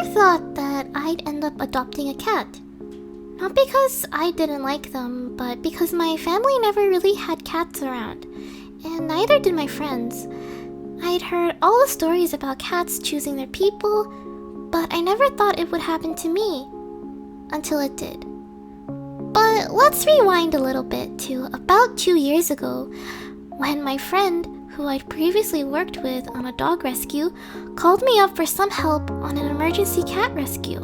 thought that I'd end up adopting a cat. Not because I didn't like them, but because my family never really had cats around, and neither did my friends. I'd heard all the stories about cats choosing their people, but I never thought it would happen to me, until it did. But let's rewind a little bit to about 2 years ago, when my friend, who I'd previously worked with on a dog rescue, called me up for some help on an emergency cat rescue.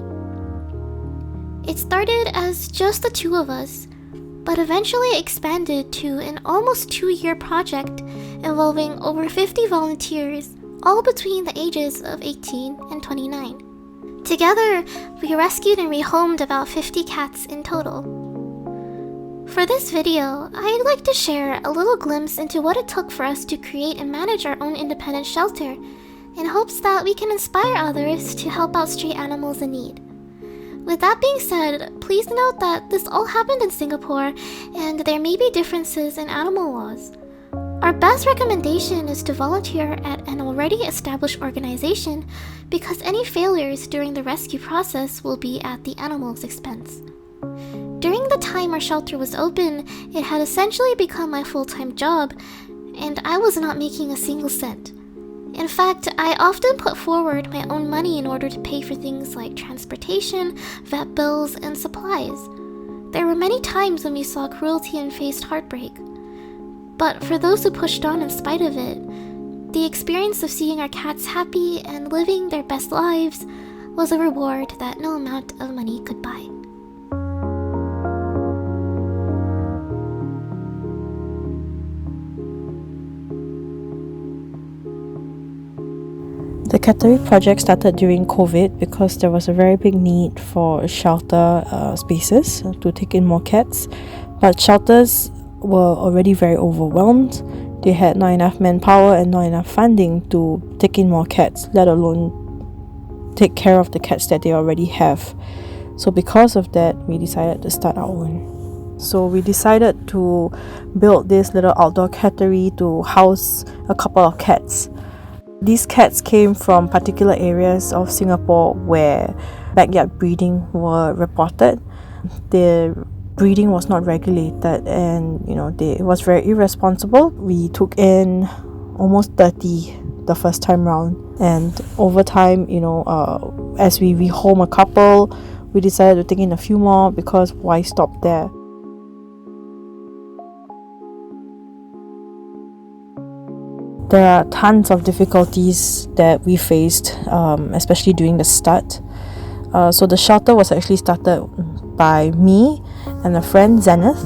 It started as just the two of us, but eventually expanded to an almost 2-year project involving over 50 volunteers, all between the ages of 18 and 29. Together, we rescued and rehomed about 50 cats in total. For this video, I'd like to share a little glimpse into what it took for us to create and manage our own independent shelter, in hopes that we can inspire others to help out stray animals in need. With that being said, please note that this all happened in Singapore, and there may be differences in animal laws. Our best recommendation is to volunteer at an already established organization, because any failures during the rescue process will be at the animal's expense. During the time our shelter was open, it had essentially become my full-time job, and I was not making a single cent. In fact, I often put forward my own money in order to pay for things like transportation, vet bills, and supplies. There were many times when we saw cruelty and faced heartbreak. But for those who pushed on in spite of it, the experience of seeing our cats happy and living their best lives was a reward that no amount of money could buy. The Cattery project started during COVID because there was a very big need for shelter spaces to take in more cats, but shelters were already very overwhelmed. They had not enough manpower and not enough funding to take in more cats, let alone take care of the cats that they already have. So because of that, we decided to start our own. So we decided to build this little outdoor cattery to house a couple of cats. These cats came from particular areas of Singapore where backyard breeding were reported. The breeding was not regulated, and it was very irresponsible. We took in almost 30 the first time round, and over time, as we rehome a couple, we decided to take in a few more, because why stop there? There are tons of difficulties that we faced, especially during the start. So the shelter was actually started by me and a friend, Zenith.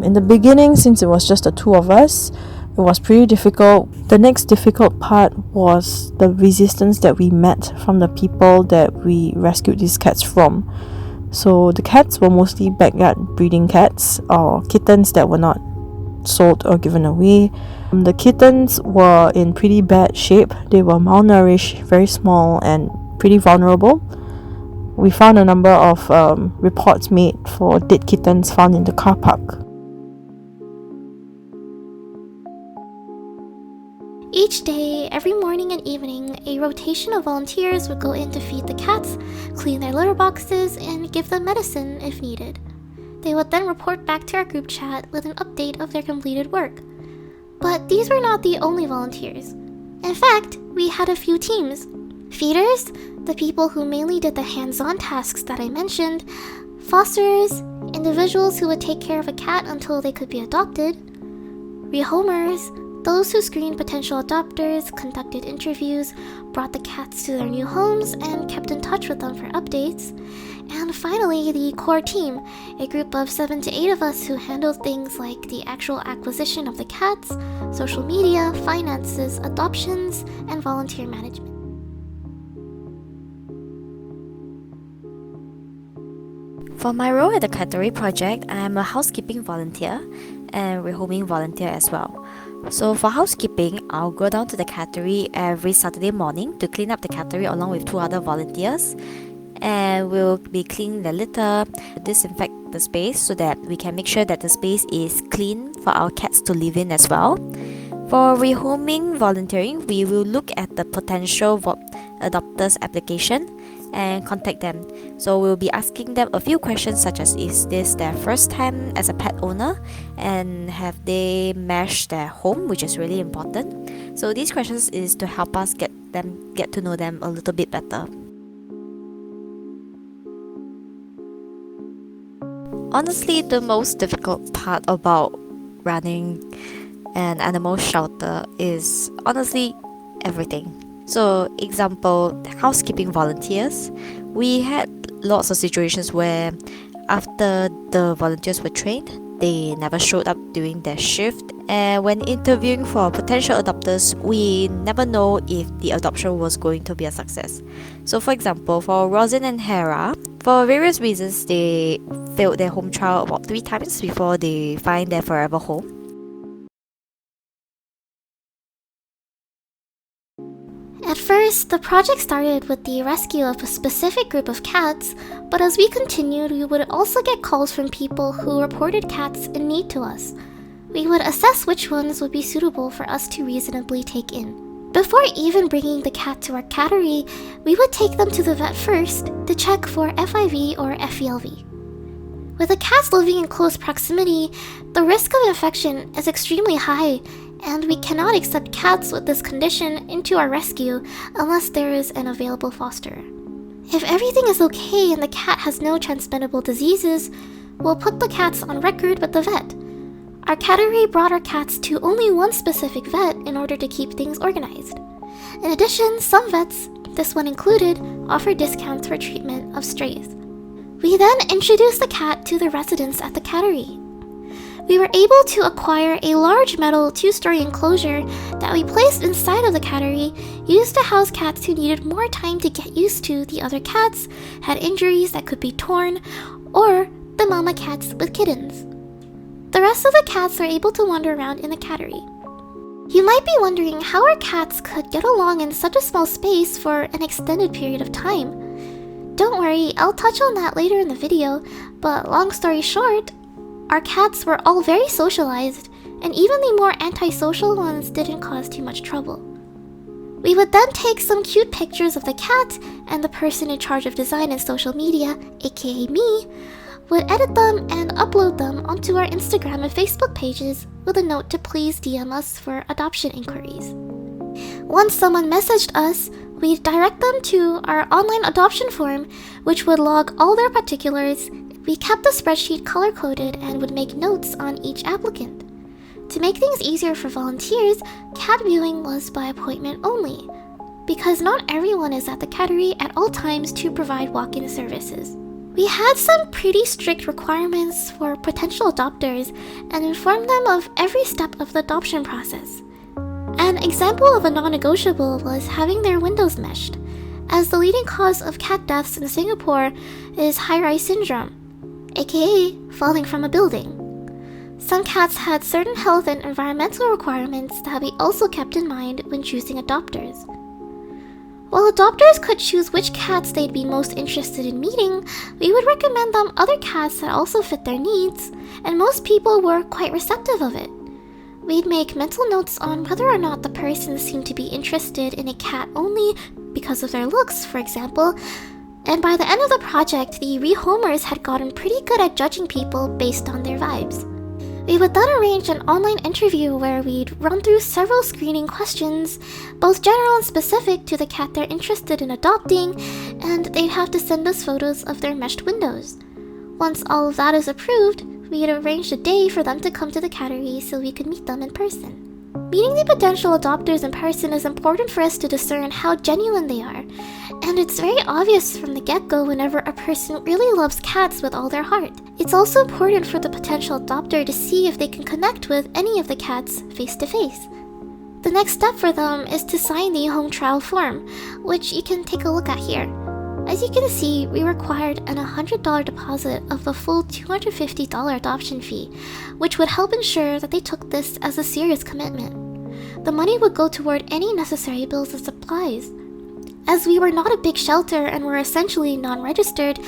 In the beginning, since it was just the two of us, it was pretty difficult. The next difficult part was the resistance that we met from the people that we rescued these cats from. So the cats were mostly backyard breeding cats, or kittens that were not sold or given away. The kittens were in pretty bad shape. They were malnourished, very small, and pretty vulnerable. We found a number of reports made for dead kittens found in the car park. Each day, every morning and evening, a rotation of volunteers would go in to feed the cats, clean their litter boxes, and give them medicine if needed. They would then report back to our group chat with an update of their completed work. But these were not the only volunteers. In fact, we had a few teams. Feeders, the people who mainly did the hands-on tasks that I mentioned, fosterers, individuals who would take care of a cat until they could be adopted, rehomers, those who screened potential adopters, conducted interviews, brought the cats to their new homes, and kept in touch with them for updates, and finally the core team, a group of 7 to 8 of us who handled things like the actual acquisition of the cats, social media, finances, adoptions, and volunteer management. For my role at the Cattery project, I am a housekeeping volunteer and rehoming volunteer as well. So for housekeeping, I'll go down to the Cattery every Saturday morning to clean up the Cattery along with 2 other volunteers, and we'll be cleaning the litter, disinfect the space so that we can make sure that the space is clean for our cats to live in as well. For rehoming volunteering, we will look at the potential adopters application and contact them. So we'll be asking them a few questions such as, is this their first time as a pet owner, and have they meshed their home, which is really important. So these questions is to help us get to know them a little bit better. Honestly, the most difficult part about running an animal shelter is honestly everything. So, example, housekeeping volunteers. We had lots of situations where after the volunteers were trained, they never showed up during their shift, and when interviewing for potential adopters, we never know if the adoption was going to be a success. So for example, for Rosin and Hera, for various reasons, they failed their home trial about 3 times before they find their forever home. At first, the project started with the rescue of a specific group of cats, but as we continued, we would also get calls from people who reported cats in need to us. We would assess which ones would be suitable for us to reasonably take in. Before even bringing the cat to our cattery, we would take them to the vet first to check for FIV or FELV. With the cats living in close proximity, the risk of infection is extremely high, and we cannot accept cats with this condition into our rescue unless there is an available foster. If everything is okay and the cat has no transmittable diseases, we'll put the cats on record with the vet. Our cattery brought our cats to only one specific vet in order to keep things organized. In addition, some vets, this one included, offer discounts for treatment of strays. We then introduced the cat to the residents at the cattery. We were able to acquire a large metal 2-story enclosure that we placed inside of the cattery, used to house cats who needed more time to get used to the other cats, had injuries that could be torn, or the mama cats with kittens. The rest of the cats are able to wander around in the cattery. You might be wondering how our cats could get along in such a small space for an extended period of time. Don't worry, I'll touch on that later in the video, but long story short, our cats were all very socialized, and even the more antisocial ones didn't cause too much trouble. We would then take some cute pictures of the cat, and the person in charge of design and social media, aka me, would edit them and upload them onto our Instagram and Facebook pages with a note to please DM us for adoption inquiries. Once someone messaged us, we'd direct them to our online adoption form, which would log all their particulars. We kept the spreadsheet color-coded and would make notes on each applicant. To make things easier for volunteers, cat viewing was by appointment only, because not everyone is at the cattery at all times to provide walk-in services. We had some pretty strict requirements for potential adopters and informed them of every step of the adoption process. An example of a non-negotiable was having their windows meshed, as the leading cause of cat deaths in Singapore is high-rise syndrome, aka falling from a building. Some cats had certain health and environmental requirements that we also kept in mind when choosing adopters. While adopters could choose which cats they'd be most interested in meeting, we would recommend them other cats that also fit their needs, and most people were quite receptive of it. We'd make mental notes on whether or not the person seemed to be interested in a cat only because of their looks, for example, and by the end of the project, the rehomers had gotten pretty good at judging people based on their vibes. We would then arrange an online interview where we'd run through several screening questions, both general and specific to the cat they're interested in adopting, and they'd have to send us photos of their meshed windows. Once all of that is approved, we'd arrange a day for them to come to the cattery so we could meet them in person. Meeting the potential adopters in person is important for us to discern how genuine they are, and it's very obvious from the get-go whenever a person really loves cats with all their heart. It's also important for the potential adopter to see if they can connect with any of the cats face-to-face. The next step for them is to sign the home trial form, which you can take a look at here. As you can see, we required an $100 deposit of the full $250 adoption fee, which would help ensure that they took this as a serious commitment. The money would go toward any necessary bills and supplies. As we were not a big shelter and were essentially non-registered,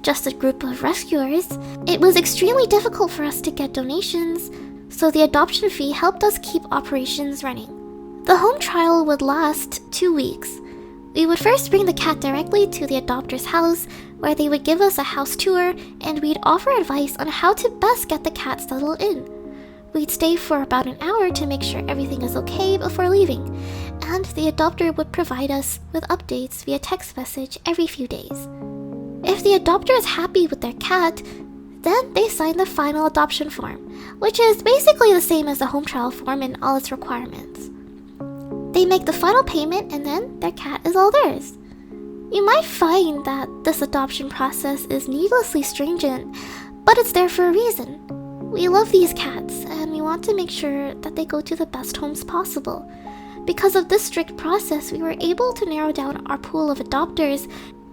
just a group of rescuers, it was extremely difficult for us to get donations, so the adoption fee helped us keep operations running. The home trial would last 2 weeks. We would first bring the cat directly to the adopter's house, where they would give us a house tour, and we'd offer advice on how to best get the cat settled in. We'd stay for about an hour to make sure everything is okay before leaving, and the adopter would provide us with updates via text message every few days. If the adopter is happy with their cat, then they sign the final adoption form, which is basically the same as the home trial form in all its requirements. They make the final payment and then their cat is all theirs. You might find that this adoption process is needlessly stringent, but it's there for a reason. We love these cats and we want to make sure that they go to the best homes possible. Because of this strict process, we were able to narrow down our pool of adopters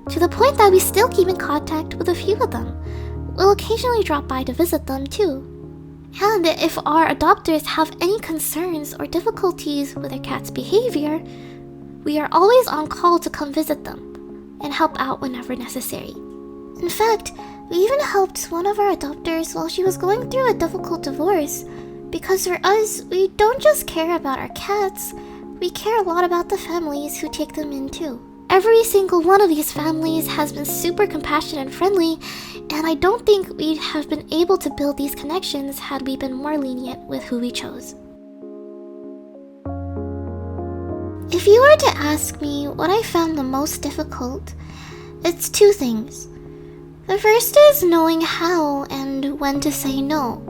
to the point that we still keep in contact with a few of them. We'll occasionally drop by to visit them too. And if our adopters have any concerns or difficulties with their cat's behavior, we are always on call to come visit them and help out whenever necessary. In fact, we even helped one of our adopters while she was going through a difficult divorce, because for us, we don't just care about our cats, we care a lot about the families who take them in too. Every single one of these families has been super compassionate and friendly, and I don't think we'd have been able to build these connections had we been more lenient with who we chose. If you were to ask me what I found the most difficult, it's two things. The first is knowing how and when to say no.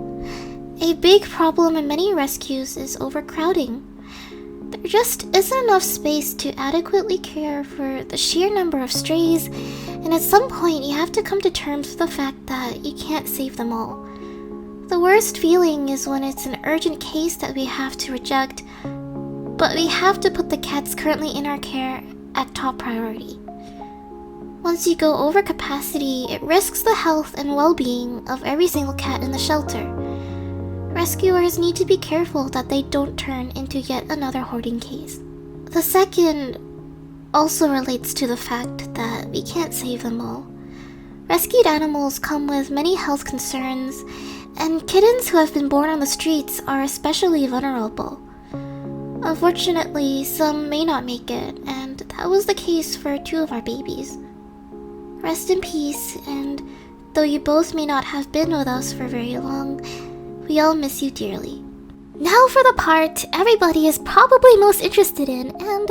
A big problem in many rescues is overcrowding. There just isn't enough space to adequately care for the sheer number of strays, and at some point you have to come to terms with the fact that you can't save them all. The worst feeling is when it's an urgent case that we have to reject, but we have to put the cats currently in our care at top priority. Once you go over capacity, it risks the health and well-being of every single cat in the shelter. Rescuers need to be careful that they don't turn into yet another hoarding case. The second also relates to the fact that we can't save them all. Rescued animals come with many health concerns, and kittens who have been born on the streets are especially vulnerable. Unfortunately, some may not make it, and that was the case for two of our babies. Rest in peace, and though you both may not have been with us for very long, we all miss you dearly. Now for the part everybody is probably most interested in, and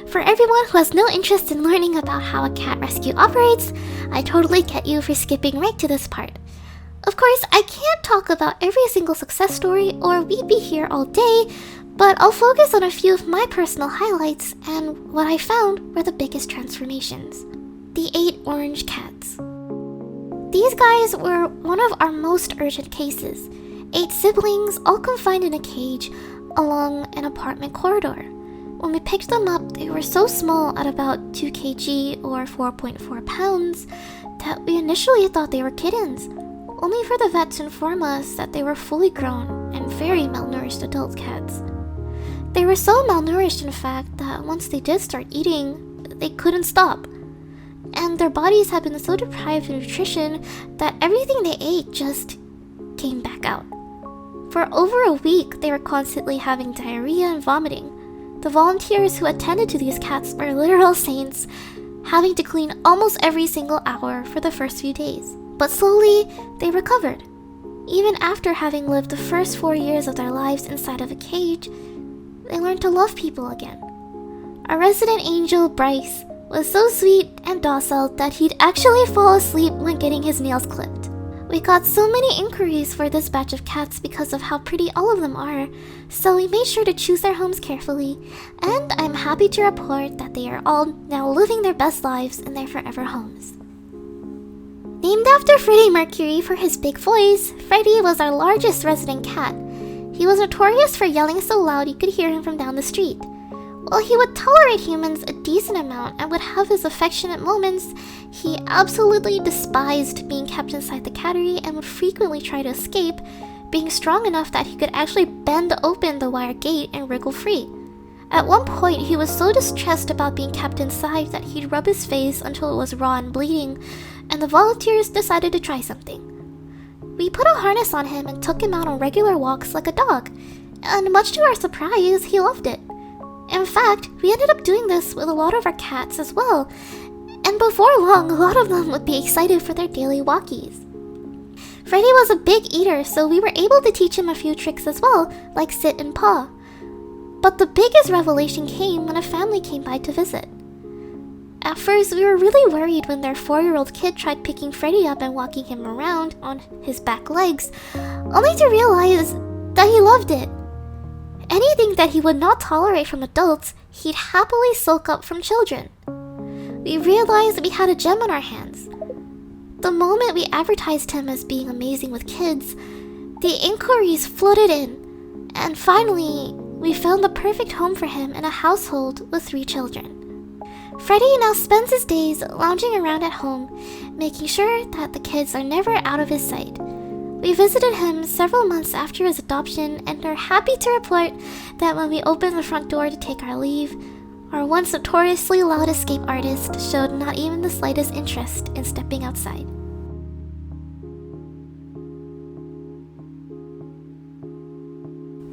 for everyone who has no interest in learning about how a cat rescue operates, I totally get you for skipping right to this part. Of course, I can't talk about every single success story or we'd be here all day, but I'll focus on a few of my personal highlights and what I found were the biggest transformations. The 8 orange cats. These guys were one of our most urgent cases. 8 siblings, all confined in a cage along an apartment corridor. When we picked them up, they were so small at about 2 kg or 4.4 pounds that we initially thought they were kittens, only for the vet to inform us that they were fully grown and very malnourished adult cats. They were so malnourished, in fact, that once they did start eating, they couldn't stop. And their bodies had been so deprived of nutrition that everything they ate just came back out. For over a week, they were constantly having diarrhea and vomiting. The volunteers who attended to these cats were literal saints, having to clean almost every single hour for the first few days. But slowly, they recovered. Even after having lived the first 4 years of their lives inside of a cage, they learned to love people again. Our resident angel, Bryce, was so sweet and docile that he'd actually fall asleep when getting his nails clipped. We got so many inquiries for this batch of cats because of how pretty all of them are, so we made sure to choose their homes carefully, and I'm happy to report that they are all now living their best lives in their forever homes. Named after Freddie Mercury for his big voice, Freddie was our largest resident cat. He was notorious for yelling so loud you could hear him from down the street. While he would tolerate humans a decent amount and would have his affectionate moments, he absolutely despised being kept inside the cattery and would frequently try to escape, being strong enough that he could actually bend open the wire gate and wriggle free. At one point, he was so distressed about being kept inside that he'd rub his face until it was raw and bleeding, and the volunteers decided to try something. We put a harness on him and took him out on regular walks like a dog, and much to our surprise, he loved it. In fact, we ended up doing this with a lot of our cats as well, and before long, a lot of them would be excited for their daily walkies. Freddy was a big eater, so we were able to teach him a few tricks as well, like sit and paw. But the biggest revelation came when a family came by to visit. At first, we were really worried when their 4-year-old kid tried picking Freddy up and walking him around on his back legs, only to realize that he loved it. Anything that he would not tolerate from adults, he'd happily soak up from children. We realized we had a gem on our hands. The moment we advertised him as being amazing with kids, the inquiries flooded in, and finally, we found the perfect home for him in a household with 3 children. Freddy now spends his days lounging around at home, making sure that the kids are never out of his sight. We visited him several months after his adoption and are happy to report that when we opened the front door to take our leave, our once notoriously loud escape artist showed not even the slightest interest in stepping outside.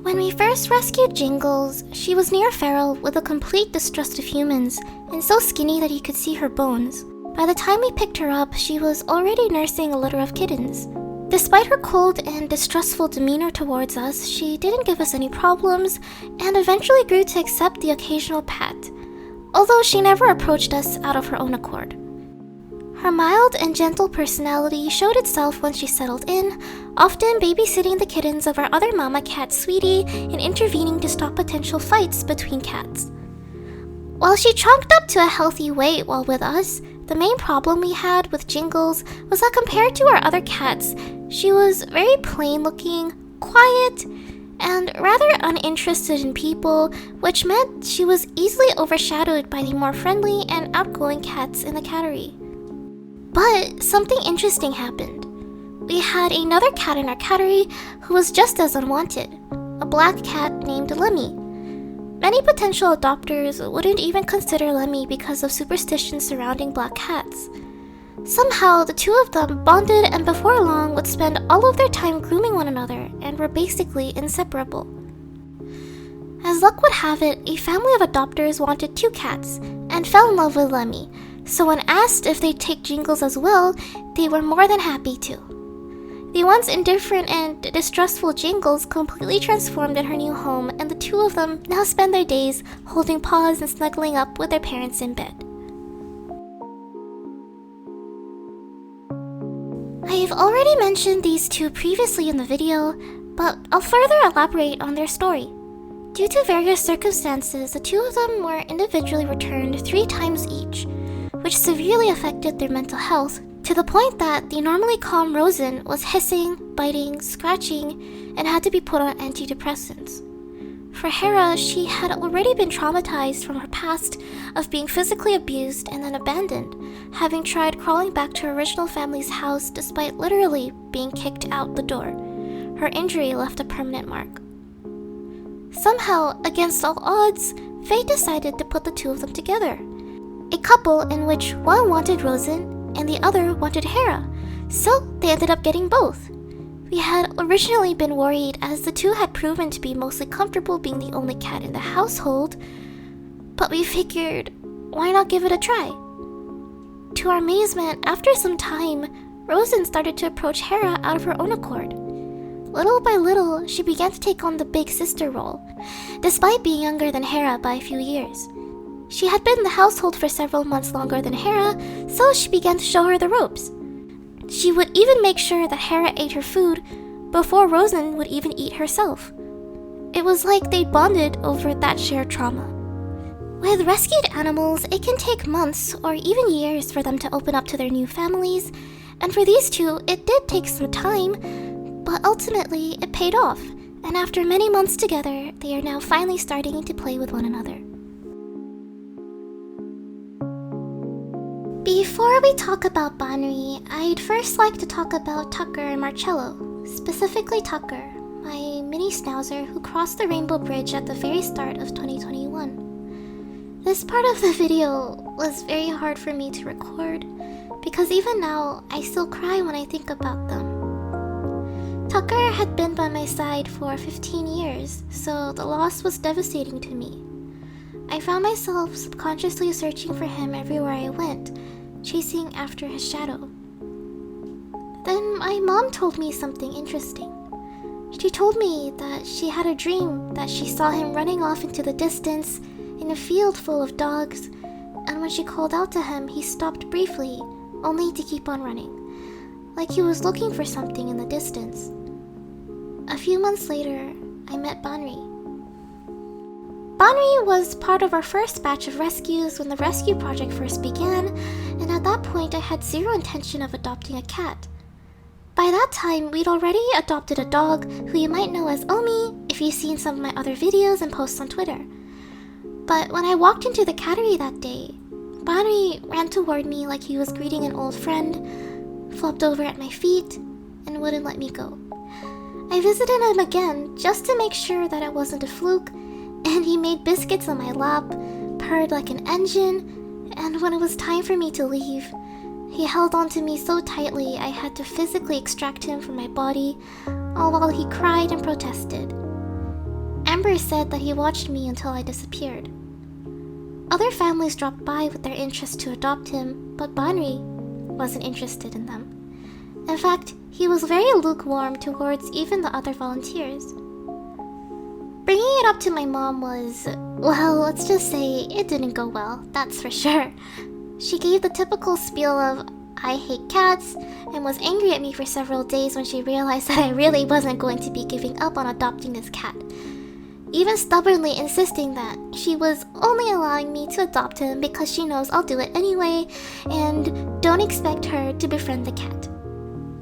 When we first rescued Jingles, she was near feral with a complete distrust of humans and so skinny that you could see her bones. By the time we picked her up, she was already nursing a litter of kittens. Despite her cold and distrustful demeanor towards us, she didn't give us any problems and eventually grew to accept the occasional pat, although she never approached us out of her own accord. Her mild and gentle personality showed itself when she settled in, often babysitting the kittens of our other mama cat, Sweetie, and intervening to stop potential fights between cats. While she chalked up to a healthy weight while with us, the main problem we had with Jingles was that compared to our other cats, she was very plain-looking, quiet, and rather uninterested in people, which meant she was easily overshadowed by the more friendly and outgoing cats in the Cattery. But something interesting happened. We had another cat in our Cattery who was just as unwanted, a black cat named Lemmy. Many potential adopters wouldn't even consider Lemmy because of superstitions surrounding black cats. Somehow, the two of them bonded and before long would spend all of their time grooming one another and were basically inseparable. As luck would have it, a family of adopters wanted 2 cats and fell in love with Lemmy, so when asked if they'd take Jingles as well, they were more than happy to. The once indifferent and distrustful Jingles completely transformed in her new home, and the two of them now spend their days holding paws and snuggling up with their parents in bed. I've already mentioned these 2 previously in the video, but I'll further elaborate on their story. Due to various circumstances, the 2 of them were individually returned 3 times each, which severely affected their mental health, to the point that the normally calm Rosen was hissing, biting, scratching, and had to be put on antidepressants. For Hera, she had already been traumatized from her past of being physically abused and then abandoned, having tried crawling back to her original family's house despite literally being kicked out the door. Her injury left a permanent mark. Somehow, against all odds, fate decided to put the 2 of them together. A couple in which one wanted Rosen and the other wanted Hera, so they ended up getting both. We had originally been worried as the 2 had proven to be mostly comfortable being the only cat in the household, but we figured, why not give it a try? To our amazement, after some time, Rosen started to approach Hera out of her own accord. Little by little, she began to take on the big sister role, despite being younger than Hera by a few years. She had been in the household for several months longer than Hera, so she began to show her the ropes. She would even make sure that Hera ate her food before Rosen would even eat herself. It was like they bonded over that shared trauma. With rescued animals, it can take months or even years for them to open up to their new families, and for these 2, it did take some time, but ultimately it paid off, and after many months together, they are now finally starting to play with one another. Before we talk about Bonnery, I'd first like to talk about Tucker and Marcello, specifically Tucker, my mini schnauzer who crossed the Rainbow Bridge at the very start of 2021. This part of the video was very hard for me to record, because even now, I still cry when I think about them. Tucker had been by my side for 15 years, so the loss was devastating to me. I found myself subconsciously searching for him everywhere I went, chasing after his shadow. Then my mom told me something interesting. She told me that she had a dream that she saw him running off into the distance in a field full of dogs, and when she called out to him, he stopped briefly, only to keep on running, like he was looking for something in the distance. A few months later, I met Banri. Banri was part of our first batch of rescues when the rescue project first began, and at that point I had zero intention of adopting a cat. By that time, we'd already adopted a dog who you might know as Omi if you've seen some of my other videos and posts on Twitter. But when I walked into the Cattery that day, Banri ran toward me like he was greeting an old friend, flopped over at my feet, and wouldn't let me go. I visited him again just to make sure that it wasn't a fluke, and he made biscuits on my lap, purred like an engine, and when it was time for me to leave, he held onto me so tightly I had to physically extract him from my body, all while he cried and protested. Amber said that he watched me until I disappeared. Other families dropped by with their interest to adopt him, but Banri wasn't interested in them. In fact, he was very lukewarm towards even the other volunteers. Bringing it up to my mom was, well, let's just say it didn't go well, that's for sure. She gave the typical spiel of, I hate cats, and was angry at me for several days when she realized that I really wasn't going to be giving up on adopting this cat, even stubbornly insisting that she was only allowing me to adopt him because she knows I'll do it anyway, and don't expect her to befriend the cat.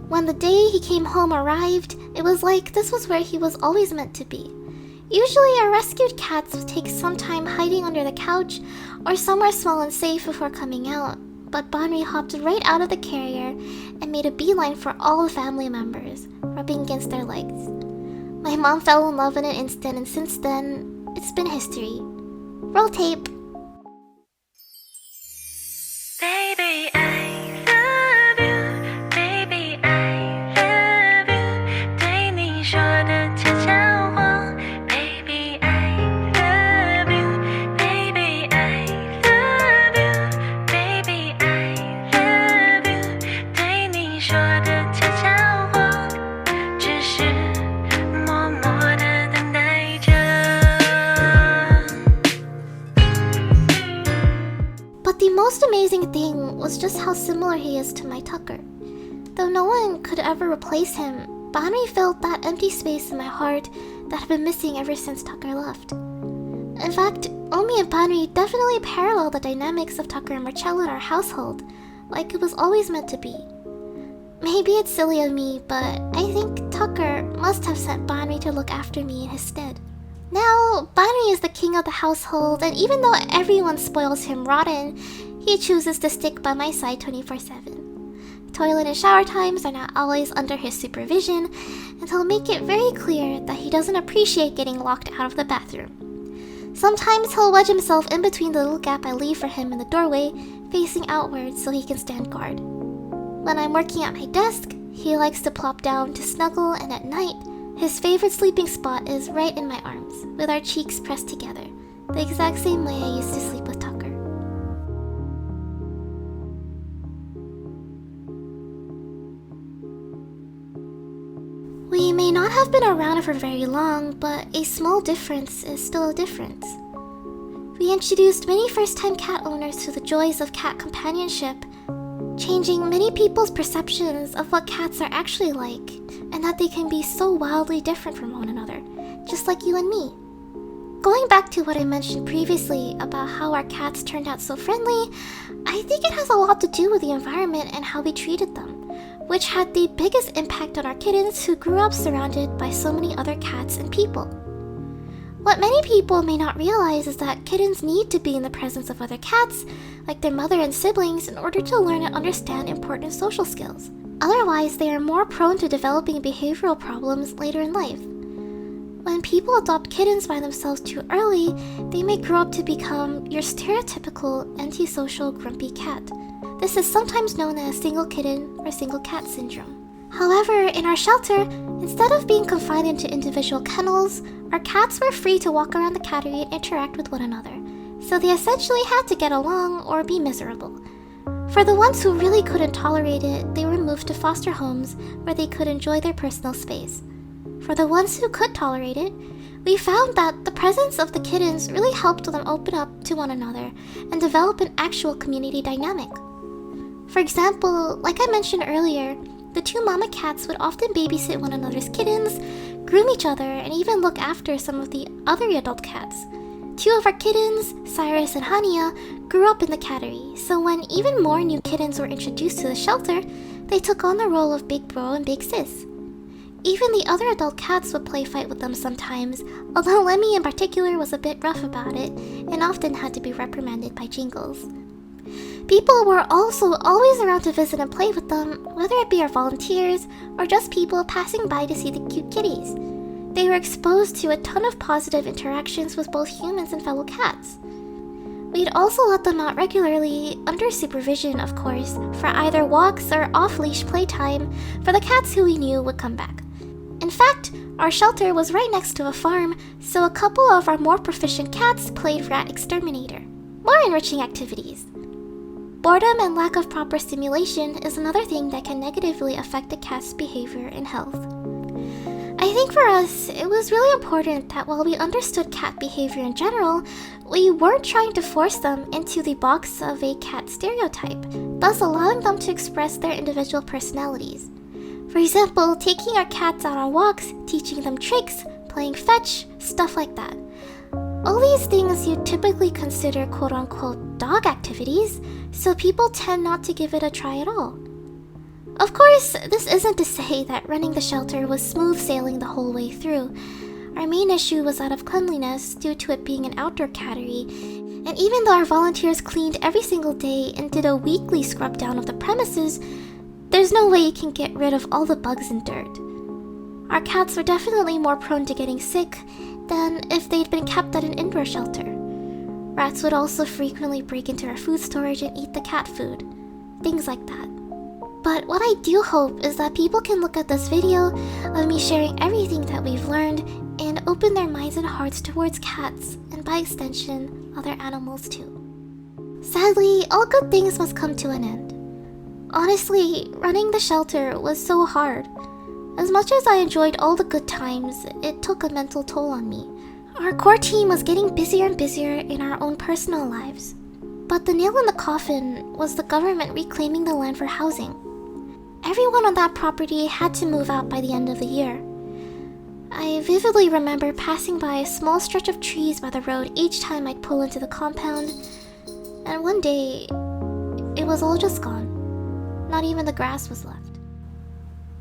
When the day he came home arrived, it was like this was where he was always meant to be. Usually our rescued cats would take some time hiding under the couch or somewhere small and safe before coming out, but Banri hopped right out of the carrier and made a beeline for all the family members, rubbing against their legs. My mom fell in love in an instant, and since then, it's been history. Roll tape. Baby, I love you. Baby, I love you. 对你说的悄悄话。Baby, I love you. Baby, I love you. Baby, I love you. 对你说的悄悄话，只是默默地等待着。But the most amazing thing was just how similar he is to my Tucker. Though no one could ever replace him, Banri filled that empty space in my heart that had been missing ever since Tucker left. In fact, Omi and Banri definitely parallel the dynamics of Tucker and Marcello in our household, like it was always meant to be. Maybe it's silly of me, but I think Tucker must have sent Banri to look after me in his stead. Now, Banri is the king of the household, and even though everyone spoils him rotten, he chooses to stick by my side 24/7. Toilet and shower times are not always under his supervision, and he'll make it very clear that he doesn't appreciate getting locked out of the bathroom. Sometimes he'll wedge himself in between the little gap I leave for him in the doorway, facing outwards so he can stand guard. When I'm working at my desk, he likes to plop down to snuggle, and at night, his favorite sleeping spot is right in my arms, with our cheeks pressed together, the exact same way I used to sleep with Tucker. We may not have been around for very long, but a small difference is still a difference. We introduced many first-time cat owners to the joys of cat companionship, changing many people's perceptions of what cats are actually like, and that they can be so wildly different from one another, just like you and me. Going back to what I mentioned previously about how our cats turned out so friendly, I think it has a lot to do with the environment and how we treated them, which had the biggest impact on our kittens who grew up surrounded by so many other cats and people. What many people may not realize is that kittens need to be in the presence of other cats, like their mother and siblings, in order to learn and understand important social skills. Otherwise, they are more prone to developing behavioral problems later in life. When people adopt kittens by themselves too early, they may grow up to become your stereotypical antisocial grumpy cat. This is sometimes known as single kitten or single cat syndrome. However, in our shelter, instead of being confined into individual kennels, our cats were free to walk around the cattery and interact with one another, so they essentially had to get along or be miserable. For the ones who really couldn't tolerate it, they were moved to foster homes where they could enjoy their personal space. For the ones who could tolerate it, we found that the presence of the kittens really helped them open up to one another and develop an actual community dynamic. For example, like I mentioned earlier, the two mama cats would often babysit one another's kittens, groom each other, and even look after some of the other adult cats. Two of our kittens, Cyrus and Hania, grew up in the Cattery, so when even more new kittens were introduced to the shelter, they took on the role of big bro and big sis. Even the other adult cats would play fight with them sometimes, although Lemmy in particular was a bit rough about it and often had to be reprimanded by Jingles. People were also always around to visit and play with them, whether it be our volunteers or just people passing by to see the cute kitties. They were exposed to a ton of positive interactions with both humans and fellow cats. We'd also let them out regularly, under supervision of course, for either walks or off-leash playtime for the cats who we knew would come back. In fact, our shelter was right next to a farm, so a couple of our more proficient cats played rat exterminator. More enriching activities. Boredom and lack of proper stimulation is another thing that can negatively affect a cat's behavior and health. I think for us, it was really important that while we understood cat behavior in general, we weren't trying to force them into the box of a cat stereotype, thus allowing them to express their individual personalities. For example, taking our cats out on walks, teaching them tricks, playing fetch, stuff like that. All these things you typically consider quote-unquote dog activities, so people tend not to give it a try at all. Of course, this isn't to say that running the shelter was smooth sailing the whole way through. Our main issue was that of cleanliness due to it being an outdoor cattery, and even though our volunteers cleaned every single day and did a weekly scrub down of the premises, there's no way you can get rid of all the bugs and dirt. Our cats were definitely more prone to getting sick than if they'd been kept at an indoor shelter. Rats would also frequently break into our food storage and eat the cat food. Things like that. But what I do hope is that people can look at this video of me sharing everything that we've learned and open their minds and hearts towards cats, and by extension, other animals too. Sadly, all good things must come to an end. Honestly, running the shelter was so hard. As much as I enjoyed all the good times, it took a mental toll on me. Our core team was getting busier and busier in our own personal lives. But the nail in the coffin was the government reclaiming the land for housing. Everyone on that property had to move out by the end of the year. I vividly remember passing by a small stretch of trees by the road each time I'd pull into the compound, and one day, it was all just gone. Not even the grass was left.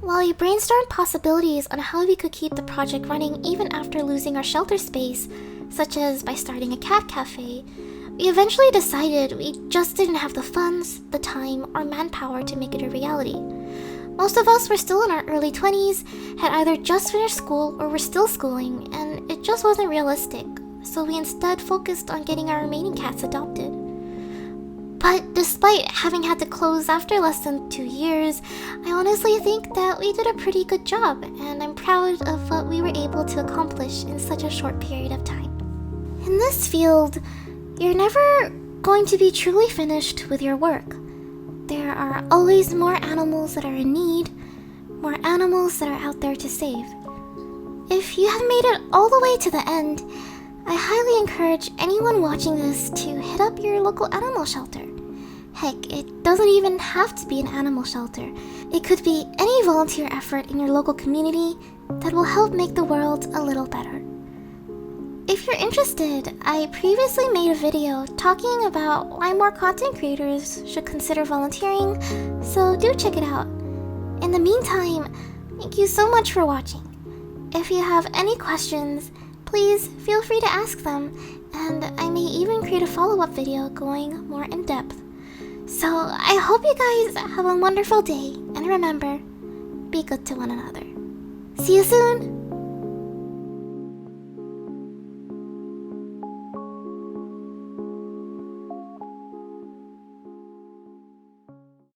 While we brainstormed possibilities on how we could keep the project running even after losing our shelter space, such as by starting a cat cafe, we eventually decided we just didn't have the funds, the time, or manpower to make it a reality. Most of us were still in our early 20s, had either just finished school or were still schooling, and it just wasn't realistic, so we instead focused on getting our remaining cats adopted. But despite having had to close after less than 2 years, I honestly think that we did a pretty good job, and I'm proud of what we were able to accomplish in such a short period of time. In this field, you're never going to be truly finished with your work. There are always more animals that are in need, more animals that are out there to save. If you have made it all the way to the end, I highly encourage anyone watching this to hit up your local animal shelter. Heck, it doesn't even have to be an animal shelter. It could be any volunteer effort in your local community that will help make the world a little better. If you're interested, I previously made a video talking about why more content creators should consider volunteering, so do check it out. In the meantime, thank you so much for watching. If you have any questions, please feel free to ask them, and I may even create a follow-up video going more in depth. So I hope you guys have a wonderful day, and remember, be good to one another. See you soon!